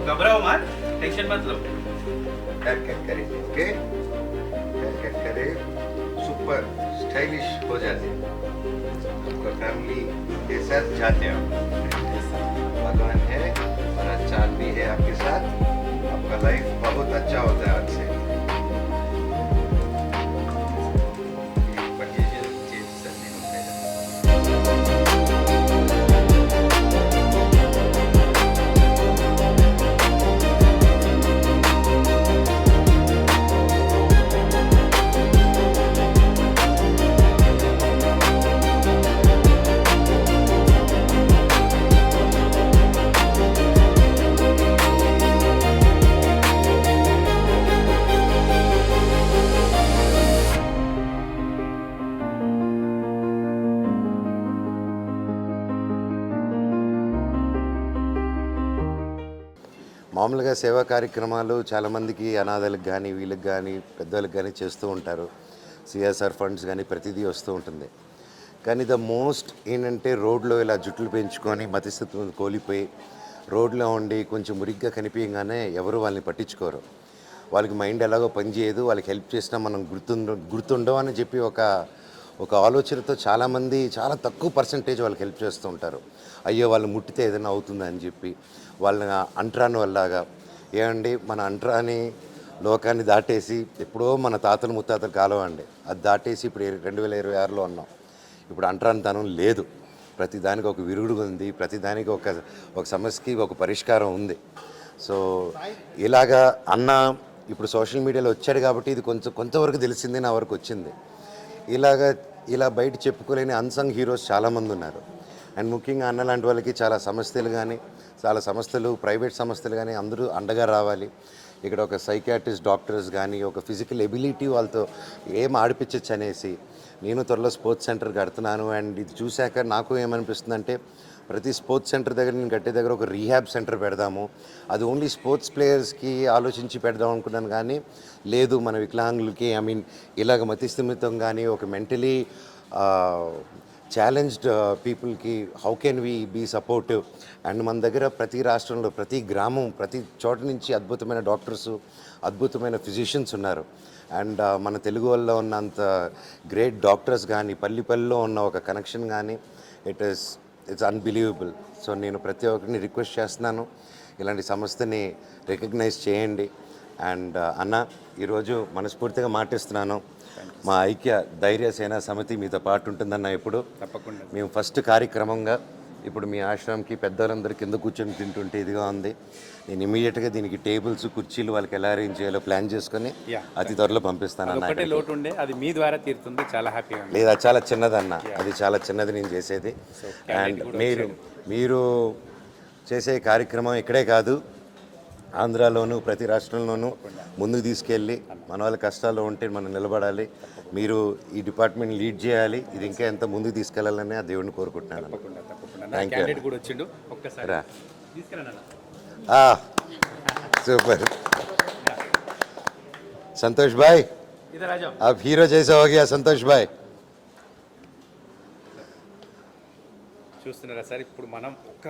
घबराओ मत, टेंशन मत लो। हेयर कट करेंगे, ओके? हेयर कट करे, सुपर स्टाइलिश हो जाते, आपका फैमिली के साथ जाते हो, भगवान है और अच्छा आदमी है आपके साथ, आपका लाइफ बहुत अच्छा होता है आज से। మామూలుగా సేవా కార్యక్రమాలు చాలామందికి అనాథలకు కానీ వీళ్ళకి కానీ పెద్దవాళ్ళకి కానీ చేస్తూ ఉంటారు. సిఎస్ఆర్ ఫండ్స్ కానీ ప్రతిదీ వస్తూ ఉంటుంది. కానీ ద మోస్ట్ ఏంటంటే రోడ్లో ఇలా జుట్లు పెంచుకొని మతిస్థితి కోల్పోయి రోడ్లో ఉండి కొంచెం మురిగ్గా కనిపించగానే ఎవరు వాళ్ళని పట్టించుకోరు. వాళ్ళకి మైండ్ ఎలాగో పనిచేయదు, వాళ్ళకి హెల్ప్ చేసినా మనం గుర్తుండవు అని చెప్పి ఒక ఆలోచనతో చాలామంది చాలా తక్కువ పర్సంటేజ్ వాళ్ళకి హెల్ప్ చేస్తూ ఉంటారు. అయ్యో వాళ్ళు ముట్టితే ఏదైనా అవుతుందా అని చెప్పి వాళ్ళని అంటరాని వల్లగా ఏమండి మన అంటరాని లోకాన్ని దాటేసి ఎప్పుడో మన తాతలు ముత్తాతల కాలం అండి అది దాటేసి ఇప్పుడు 2026లో ఉన్నాం. ఇప్పుడు అంటరానితనం లేదు, ప్రతిదానికి ఒక విరుగుడు ఉంది, ప్రతిదానికి ఒక సమస్యకి ఒక పరిష్కారం ఉంది. సో ఇలాగా అన్న ఇప్పుడు సోషల్ మీడియాలో వచ్చాడు కాబట్టి ఇది కొంతవరకు తెలిసింది, నా వరకు వచ్చింది. ఇలా బయట చెప్పుకోలేని అన్సంగ్ హీరోస్ చాలామంది ఉన్నారు. అండ్ ముఖ్యంగా అన్న లాంటి వాళ్ళకి చాలా సంస్థలు ప్రైవేట్ సంస్థలు కానీ అందరూ అండగా రావాలి. ఇక్కడ ఒక సైకియాట్రిస్ట్ డాక్టర్స్ కానీ ఒక ఫిజికల్ ఎబిలిటీ వాళ్ళతో ఏం ఆడిపించచ్చు అనేసి నేను త్వరలో స్పోర్ట్స్ సెంటర్ కడుతున్నాను. అండ్ ఇది చూశాక నాకు ఏమనిపిస్తుందంటే ప్రతి స్పోర్ట్స్ సెంటర్ దగ్గర నేను కట్టే దగ్గర ఒక రీహాబ్ సెంటర్ పెడదాము. అది ఓన్లీ స్పోర్ట్స్ ప్లేయర్స్కి ఆలోచించి పెడదాం అనుకున్నాను, కానీ లేదు మన వికలాంగులకి ఇలాగ మతిస్థిమితం కానీ ఒక మెంటలీ ఛాలెంజ్డ్ పీపుల్కి how can we be supportive. And మన దగ్గర ప్రతి రాష్ట్రంలో ప్రతి గ్రామం ప్రతి చోట నుంచి అద్భుతమైన డాక్టర్సు అద్భుతమైన ఫిజిషియన్స్ ఉన్నారు. అండ్ మన తెలుగు వాళ్ళలో ఉన్నంత గ్రేట్ డాక్టర్స్ కానీ పల్లెలో ఉన్న ఒక కనెక్షన్ కానీ ఇట్స్ అన్బిలీవబుల్. సో నేను ప్రతి ఒక్కరిని రిక్వెస్ట్ చేస్తున్నాను, ఇలాంటి సంస్థని రికగ్నైజ్ చేయండి. అండ్ అన్న ఈరోజు మనస్ఫూర్తిగా మాటిస్తున్నాను, మా ఐక్య ధైర్య సేనా సమితి మీతో పాటు ఉంటుందన్న. ఇప్పుడు తప్పకుండా మేము ఫస్ట్ కార్యక్రమంగా ఇప్పుడు మీ ఆశ్రమంకి పెద్దవాళ్ళందరూ కింద కూర్చొని తింటుంటే ఇదిగా ఉంది. నేను ఇమీడియట్గా దీనికి టేబుల్స్ కుర్చీలు వాళ్ళకి ఎలా అరేంజ్ చేయాలో ప్లాన్ చేసుకొని అతి త్వరలో పంపిస్తాను అన్న. లోటు ఉండే అది మీ ద్వారా తీరుతుంది, చాలా హ్యాపీగా. లేదా చాలా చిన్నదన్న, అది చాలా చిన్నది నేను చేసేది. అండ్ మీరు చేసే కార్యక్రమం ఇక్కడే కాదు, ఆంధ్రాలోను ప్రతి రాష్ట్రంలోనూ ముందుకు తీసుకెళ్ళి మన వాళ్ళ కష్టాల్లో ఉంటే మనం నిలబడాలి. మీరు ఈ డిపార్ట్మెంట్ లీడ్ చేయాలి, ఇది ఇంకా ఎంత ముందుకు తీసుకెళ్లాలని ఆ దేవుడిని కోరుకుంటున్నాను. సూపర్ సంతోష్ భాయ్, आप हीरो जैसा हो गया संतोष भाई. చూస్తున్నారా సార్, ఇప్పుడు మనం ఒక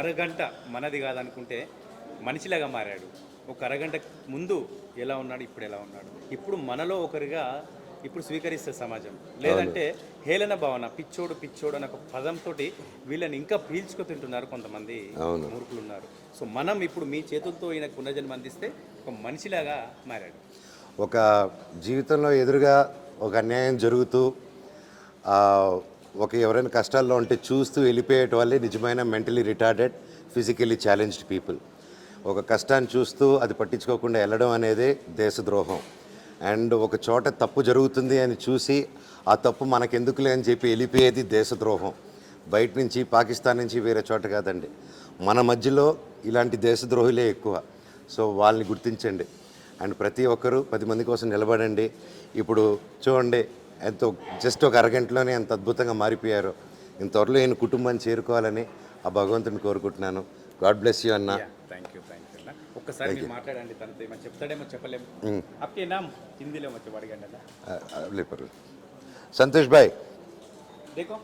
అరగంట మనది కాదనుకుంటే మనిషిలాగా మారాడు. ఒక అరగంట ముందు ఎలా ఉన్నాడు, ఇప్పుడు ఎలా ఉన్నాడు, ఇప్పుడు మనలో ఒకరిగా ఇప్పుడు స్వీకరిస్తే సమాజం. లేదంటే హేళన భావన, పిచ్చోడు అనే ఒక పదంతో వీళ్ళని ఇంకా పీల్చుకు తింటున్నారు కొంతమంది మూర్ఖులు ఉన్నారు. సో మనం ఇప్పుడు మీ చేతులతో ఈయన పునర్జన్మ అందిస్తే ఒక మనిషిలాగా మారాడు. ఒక జీవితంలో ఎదురుగా ఒక అన్యాయం జరుగుతూ ఎవరైనా కష్టాల్లో ఉంటే చూస్తూ వెళ్ళిపోయేట వాళ్ళే నిజమైన mentally retarded physically challenged people. ఒక కష్టాన్ని చూస్తూ అది పట్టించుకోకుండా వెళ్ళడం అనేది దేశద్రోహం. అండ్ ఒక చోట తప్పు జరుగుతుంది అని చూసి ఆ తప్పు మనకెందుకులే అని చెప్పి వెళ్ళిపోయేది దేశద్రోహం. బయట నుంచి పాకిస్తాన్ నుంచి వేరే చోట కాదండి, మన మధ్యలో ఇలాంటి దేశద్రోహులే ఎక్కువ. సో వాళ్ళని గుర్తించండి అండ్ ప్రతి ఒక్కరూ 10 మంది కోసం నిలబడండి. ఇప్పుడు చూడండి ఎంతో జస్ట్ ఒక అరగంటలోనే ఎంత అద్భుతంగా మారిపోయారో. ఇంత త్వరలో నేను కుటుంబాన్ని చేరుకోవాలని ఆ భగవంతుని కోరుకుంటున్నాను. గాడ్ బ్లెస్ యూ అన్న. థ్యాంక్ యూ అన్న. ఒక్కసారి మీరు మాట్లాడండి, తనతో ఏమో చెప్తాడేమో చెప్పలేము. आपके नाम हिंदी में मत अड़गंడి. संतोष भाई देखो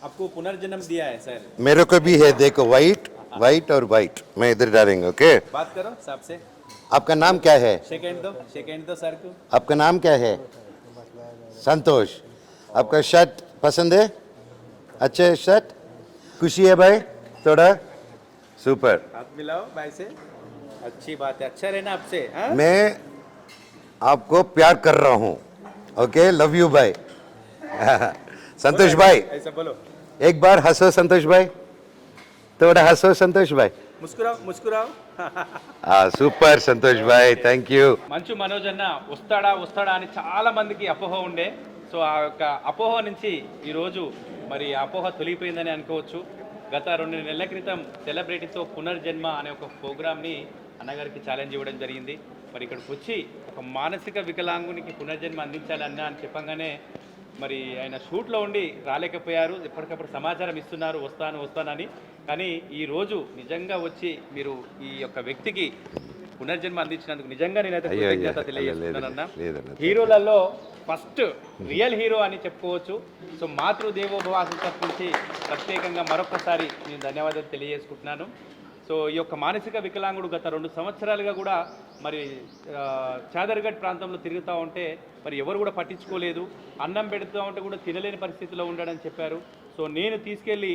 आपको पुनर्जन्म दिया है सर. मेरे को भी है, देखो वाइट वाइट और वाइट मैं इधर डालेंगे ओके बात करो सबसे आपका नाम क्या है सेकंड दो सर को आपका नाम क्या है संतोष आपका शर्ट पसंद है अच्छे शर्ट खुशी है भाई थोड़ा सुपर हाथ मिलाओ भाई से अच्छी बात है अच्छा रहना आपसे हाँ? मैं आपको प्यार कर रहा हूँ ओके लव यू भाई संतोष भाई ऐसा बोलो एक बार हंसो संतोष भाई थोड़ा हंसो संतोष भाई ముస్కురావు సూపర్ సంతోష్ భాయ్ థ్యాంక్ యూ మంచు మనోజ్ అన్న వస్తాడా అని చాలా మందికి అపోహ ఉండే సో ఆ యొక్క అపోహ నుంచి ఈరోజు మరి ఆ అపోహ తొలిగిపోయిందని అనుకోవచ్చు గత 2 నెలల క్రితం సెలబ్రిటీతో పునర్జన్మ అనే ఒక ప్రోగ్రామ్ని అన్నగారికి ఛాలెంజ్ ఇవ్వడం జరిగింది మరి ఇక్కడికి వచ్చి ఒక మానసిక వికలాంగునికి పునర్జన్మ అందించాలన్న అని చెప్పంగానే మరి ఆయన షూట్లో ఉండి రాలేకపోయారు ఎప్పటికప్పుడు సమాచారం ఇస్తున్నారు వస్తానని కానీ ఈరోజు నిజంగా వచ్చి మీరు ఈ యొక్క వ్యక్తికి పునర్జన్మ అందించినందుకు నిజంగా నేనైతే కృతజ్ఞత తెలియజేస్తున్నానన్న హీరోలలో ఫస్ట్ రియల్ హీరో అని చెప్పుకోవచ్చు సో మాతృదేవోభవ తరఫు నుంచి ప్రత్యేకంగా మరొకసారి నేను ధన్యవాదాలు తెలియజేసుకుంటున్నాను సో ఈ యొక్క మానసిక వికలాంగుడు గత 2 సంవత్సరాలుగా కూడా మరి చాదర్గఢ్ ప్రాంతంలో తిరుగుతూ ఉంటే మరి ఎవరు కూడా పట్టించుకోలేదు అన్నం పెడుతూ ఉంటే కూడా తినలేని పరిస్థితిలో ఉండడని చెప్పారు సో నేను తీసుకెళ్ళి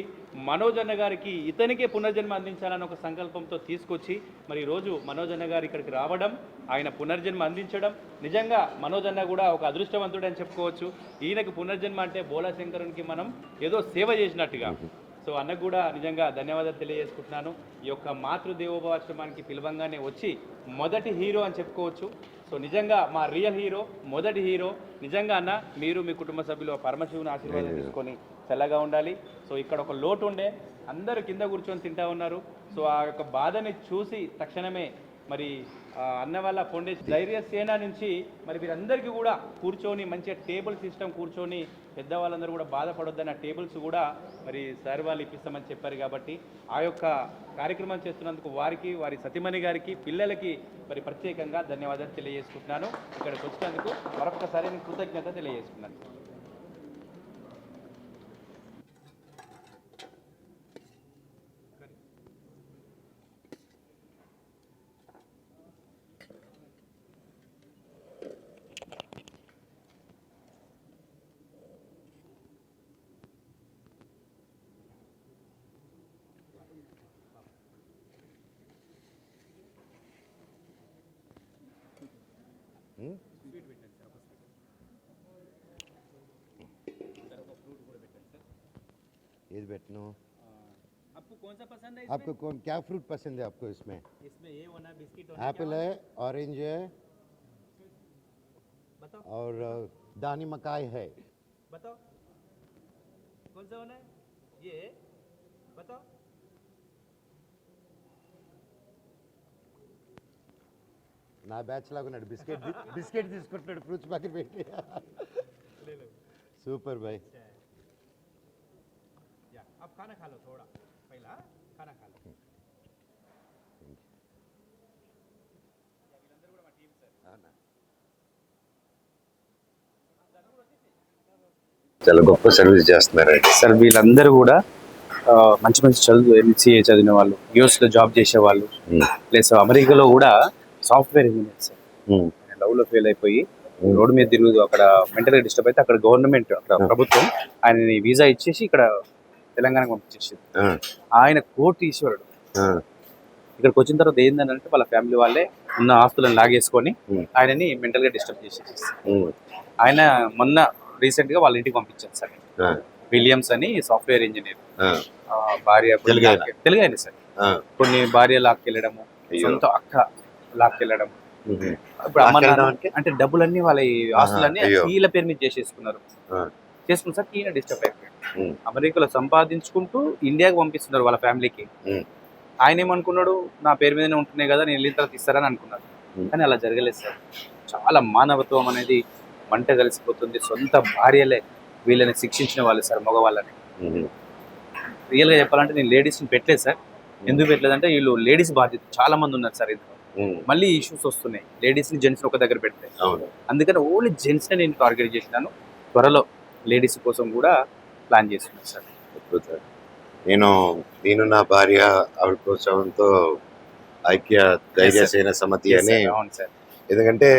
మనోజ్ అన్న గారికి ఇతనికే పునర్జన్మ అందించాలని ఒక సంకల్పంతో తీసుకొచ్చి మరి ఈరోజు మనోజ్ అన్న గారు ఇక్కడికి రావడం ఆయన పునర్జన్మ అందించడం నిజంగా మనోజ్ అన్న కూడా ఒక అదృష్టవంతుడు అని చెప్పుకోవచ్చు ఈయనకు పునర్జన్మ అంటే బోలా శంకరునికి మనం ఏదో సేవ చేసినట్టుగా సో అన్నకు కూడా నిజంగా ధన్యవాదాలు తెలియజేసుకుంటున్నాను ఈ యొక్క మాతృదేవోభవాశ్రమానికి పిలవంగానే వచ్చి మొదటి హీరో అని చెప్పుకోవచ్చు సో నిజంగా మా రియల్ హీరో మొదటి హీరో నిజంగా అన్న మీరు మీ కుటుంబ సభ్యులు ఆశీర్వాదం తీసుకొని చల్లగా ఉండాలి సో ఇక్కడ ఒక లోటు ఉండే అందరూ కింద కూర్చొని తింటా ఉన్నారు సో ఆ యొక్క బాధని చూసి తక్షణమే మరి అన్న వాళ్ళ ఫౌండేషన్ ధైర్య సేన నుంచి మరి వీరందరికీ కూడా కూర్చొని మంచిగా టేబుల్ సిస్టమ్ కూర్చొని పెద్దవాళ్ళందరూ కూడా బాధపడొద్దన్న టేబుల్స్ కూడా మరి సార్ వాళ్ళు ఇప్పిస్తామని చెప్పారు కాబట్టి ఆ యొక్క కార్యక్రమం చేస్తున్నందుకు వారికి వారి సతీమణి గారికి పిల్లలకి మరి ప్రత్యేకంగా ధన్యవాదాలు తెలియజేసుకుంటున్నాను ఇక్కడికి వచ్చినందుకు మరొకసారి నేను కృతజ్ఞత తెలియజేసుకున్నాను ये बैठनो आपको कौन सा पसंद है आपको कौन क्या फ्रूट पसंद है आपको इसमें इसमें ये होना बिस्किट होना एप्पल है ऑरेंज है बताओ और दानी मकाई है बताओ कौन सा होना है ये बताओ నా బ్యాచ్ లాగా ఉన్నాడు బిస్కెట్ తీసుకుంటున్నాడు ఫ్రూట్స్ ప్యాకెట్ పెట్టి సూపర్ భాయ్ अब खाना खा लो थोड़ा पहला खाना खा लो చాలా గొప్ప సర్వీస్ చేస్తున్నారండి సార్ వీళ్ళందరూ కూడా మంచి మంచి చదువు ఎంసీఏ చదివిన వాళ్ళు యూఎస్లో జాబ్ చేసేవాళ్ళు ప్లస్ అమెరికాలో కూడా సాఫ్ట్వేర్ ఇంజనీర్ సార్ లవ్లో ఫెయిల్ అయిపోయి రోడ్డు మీద తిరుగుతూ అక్కడ మెంటల్గా డిస్టర్బ్ అయితే అక్కడ గవర్నమెంట్ అక్కడ ప్రభుత్వం ఆయనని వీసా ఇచ్చేసి ఇక్కడ తెలంగాణకు పంపించేసింది ఆయన కోటి ఈశ్వరుడు ఇక్కడికి వచ్చిన తర్వాత ఏంటంటే వాళ్ళ ఫ్యామిలీ వాళ్ళే ఉన్న ఆస్తులను లాగేసుకొని ఆయనని మెంటల్గా డిస్టర్బ్ చేసేసి ఆయన మొన్న రీసెంట్ గా వాళ్ళ ఇంటికి పంపించారు సార్ విలియమ్స్ అని సాఫ్ట్వేర్ ఇంజనీర్ భార్య తెలుగు ఆయన సార్ కొన్ని భార్య లాక్కెళ్ళడము సొంత అక్క లాక్కెళ్ళడం ఇప్పుడు అమ్మ అంటే డబ్బులన్నీ వాళ్ళ ఆస్తులన్నీ వీళ్ళ పేరు మీద చేసేసుకున్నారు చేసుకున్న సార్ ఈయన డిస్టర్బ్ అయిపోయాడు అమెరికాలో సంపాదించుకుంటూ ఇండియాకి పంపిస్తున్నారు వాళ్ళ ఫ్యామిలీకి ఆయన ఏమనుకున్నాడు నా పేరు మీదనే ఉంటున్నాయి కదా నేను వెళ్ళిన తర్వాత ఇస్తారని అనుకున్నాడు కానీ అలా జరగలేదు సార్ చాలా మానవత్వం అనేది మంట కలిసిపోతుంది సొంత భార్యలే వీళ్ళని శిక్షించిన వాళ్ళు సార్ మగవాళ్ళని రియల్గా చెప్పాలంటే నేను లేడీస్ని పెట్టలేదు సార్ ఎందుకు పెట్టలేదంటే వీళ్ళు లేడీస్ బాధ్యత చాలా మంది ఉన్నారు సార్ ఇందులో మళ్ళీ ఇష్యూస్ వస్తున్నాయి లేడీస్ని జెంట్స్ని ఒక దగ్గర పెడితే అందుకని ఓన్లీ జెంట్స్ని నేను టార్గెట్ చేసినాను త్వరలో లేడీస్ కోసం కూడా ప్లాన్ చేస్తున్నాను సార్ నేను నా భార్య ఆవిడ ప్రోత్సాహంతో ఐక్య ధైర్య సేన సమితి అని, అవును సార్. ఎందుకంటే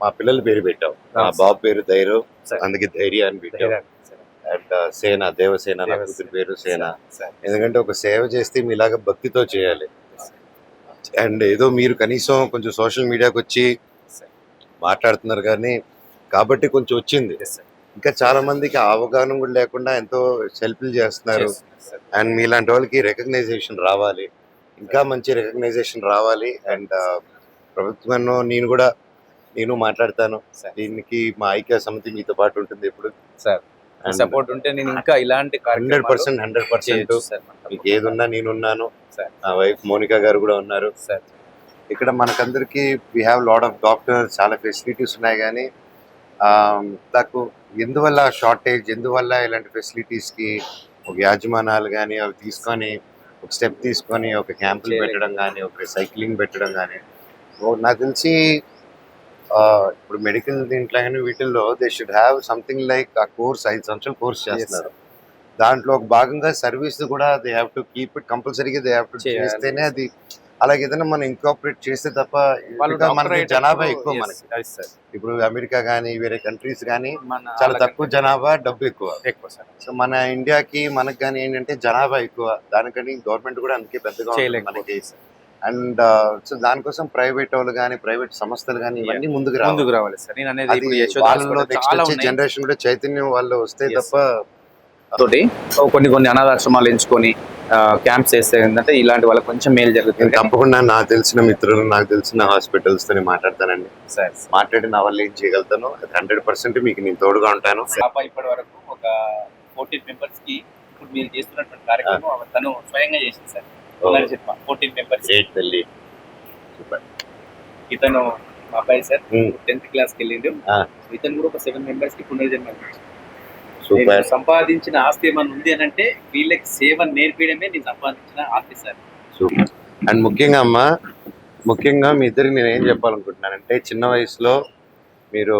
మా పిల్లల పేరు పెట్టాం. మా అవును బాబు పేరు ధైర్యం, సార్. అందుకే ధైర్య అని పెట్టాం. అండ్ సేన, దేవసేన, నా కూతురి పేరు సేన. ఎందుకంటే ఒక సేవ చేస్తే మీలాగా భక్తితో చేయాలి. అండ్ ఏదో మీరు కనీసం కొంచెం సోషల్ మీడియాకి వచ్చి మాట్లాడుతున్నారు కానీ కాబట్టి కొంచెం వచ్చింది. ఇంకా చాలా మందికి ఆ అవగాహన కూడా లేకుండా ఎంతో సెల్ఫీలు చేస్తున్నారు. అండ్ మీలాంటి వాళ్ళకి రికగ్నైజేషన్ రావాలి, ఇంకా మంచి రికగ్నైజేషన్ రావాలి. అండ్ ప్రభుత్వంలో నేను మాట్లాడతాను. దీనికి మా ఐక్య సమితి మీతో పాటు ఉంటుంది ఇప్పుడు. సార్ సపోర్ట్ ఉంటే నేను ఇంకా ఇలాంటి 100% మీకు ఏది ఉన్నా నేనున్నాను. నా వైఫ్ మోనికా గారు కూడా ఉన్నారు. ఇక్కడ మనకందరికి we have lot of doctors, చాలా ఫెసిలిటీస్ ఉన్నాయి కానీ నాకు ఎందువల్ల షార్టేజ్, ఎందువల్ల ఇలాంటి ఫెసిలిటీస్కి ఒక యాజమానాలు కానీ అవి తీసుకొని ఒక స్టెప్ తీసుకొని ఒక క్యాంపులు పెట్టడం కానీ, ఒక సైక్లింగ్ పెట్టడం కానీ, నాకు తెలిసి ఇప్పుడు మెడికల్ దీంట్లో కానీ వీటిల్లో they should have something like ఆ కోర్స్ 5 సంవత్సరాలు కోర్స్ చేస్తున్నారు. దాంట్లో ఒక భాగంగా సర్వీస్ కూడా they have to keep it కంపల్సరీగా, దే హ్యావ్ టు చేస్తేనే అది. అలాగే ఏదైనా మనం ఇంకాపరేట్ చేస్తే తప్ప, మనకి జనాభా ఎక్కువ. మనకి ఇప్పుడు అమెరికా కానీ వేరే కంట్రీస్ కానీ చాలా తక్కువ జనాభా, డబ్బు ఎక్కువ. సో మన ఇండియాకి మనకి కానీ ఏంటంటే జనాభా ఎక్కువ, దానికని గవర్నమెంట్ కూడా అందుకే పెద్దగా ఉంటుంది మనకి. అండ్ సో దానికోసం ప్రైవేట్ వాళ్ళు కానీ ప్రైవేట్ సంస్థలు కానీ ఇవన్నీ ముందుకు రావాలి సార్. నేను అనేది అది వాళ్ళలో నెక్స్ట్ వచ్చే జనరేషన్ కూడా చైతన్యం వాళ్ళు వస్తే తప్ప. తోటి కొన్ని అనాథాశ్రమాలు ఎంచుకొని క్యాంప్స్ చేస్తే ఏంటంటే ఇలాంటి వాళ్ళకి కొంచెం మేలు జరుగుతుంది. తప్పకుండా నాకు తెలిసిన మిత్రులు, నాకు తెలిసిన హాస్పిటల్స్ తో మాట్లాడతానండి. మాట్లాడి నా వల్ల ఏం చేయగలుగుతాను 100% మీకు నేను తోడుగా ఉంటాను. ఇప్పటి వరకు ఒక 14 మెంబర్స్ కి ఇప్పుడు మీరు చేస్తున్నటువంటి కార్యక్రమం తను స్వయంగా చేసింది సార్. 14 మెంబర్స్. ఇతను మా అబ్బాయి సార్ 10th క్లాస్కి వెళ్ళిండు. ఇతను కూడా ఒక 7 మెంబర్స్ కి పునర్జన్మ సంపాదించిన ఆస్తి ఏమన్నా ఉంది అని అంటే వీళ్ళకి సేవ నేర్పించడమే నేను సంపాదించిన ఆస్తి సార్. సూపర్. అండ్ ముఖ్యంగా మీ ఇద్దరికి నేను ఏం చెప్పాలనుకుంటున్నానంటే, చిన్న వయసులో మీరు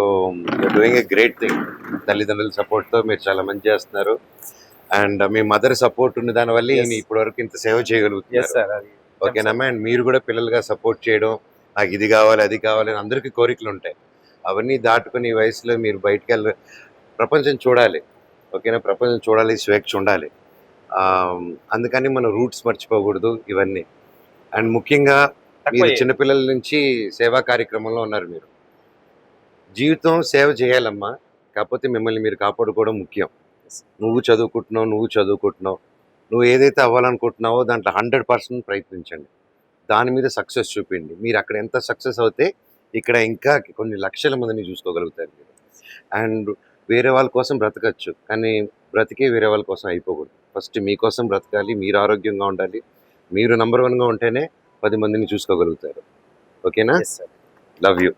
డూయింగ్ ఏ గ్రేట్ థింగ్. తల్లిదండ్రుల సపోర్ట్తో మీరు చాలా మంచి చేస్తున్నారు. అండ్ మీ మదర్ సపోర్ట్ ఉన్న దానివల్ల ఇప్పటి వరకు ఇంత సేవ చేయగలుగుతున్నారు. ఓకేనమ్మా. అండ్ మీరు కూడా పిల్లలుగా సపోర్ట్ చేయడం, నాకు ఇది కావాలి అది కావాలి అని అందరికీ కోరికలు ఉంటాయి. అవన్నీ దాటుకుని ఈ వయసులో మీరు బయటికి వెళ్ళి ప్రపంచం చూడాలి. ఓకేనా, ప్రపంచం చూడాలి, స్వేచ్ఛ ఉండాలి. అందుకని మన రూట్స్ మర్చిపోకూడదు ఇవన్నీ. అండ్ ముఖ్యంగా మీరు చిన్నపిల్లల నుంచి సేవా కార్యక్రమంలో ఉన్నారు. మీరు జీవితం సేవ చేయాలమ్మా, కాకపోతే మిమ్మల్ని మీరు కాపాడుకోవడం ముఖ్యం. నువ్వు చదువుకుంటున్నావు, నువ్వు ఏదైతే అవ్వాలనుకుంటున్నావో దాంట్లో 100% ప్రయత్నించండి. దాని మీద సక్సెస్ చూపించండి. మీరు అక్కడ ఎంత సక్సెస్ అవుతే ఇక్కడ ఇంకా కొన్ని లక్షల మందిని చూసుకోగలుగుతారు మీరు. అండ్ వేరే వాళ్ళ కోసం బ్రతకచ్చు, కానీ బ్రతికే వేరే వాళ్ళ కోసం అయిపోకూడదు. ఫస్ట్ మీకోసం బ్రతకాలి, మీరు ఆరోగ్యంగా ఉండాలి. మీరు నంబర్ 1గా ఉంటేనే 10 మందిని చూసుకోగలుగుతారు. ఓకేనా? Love you.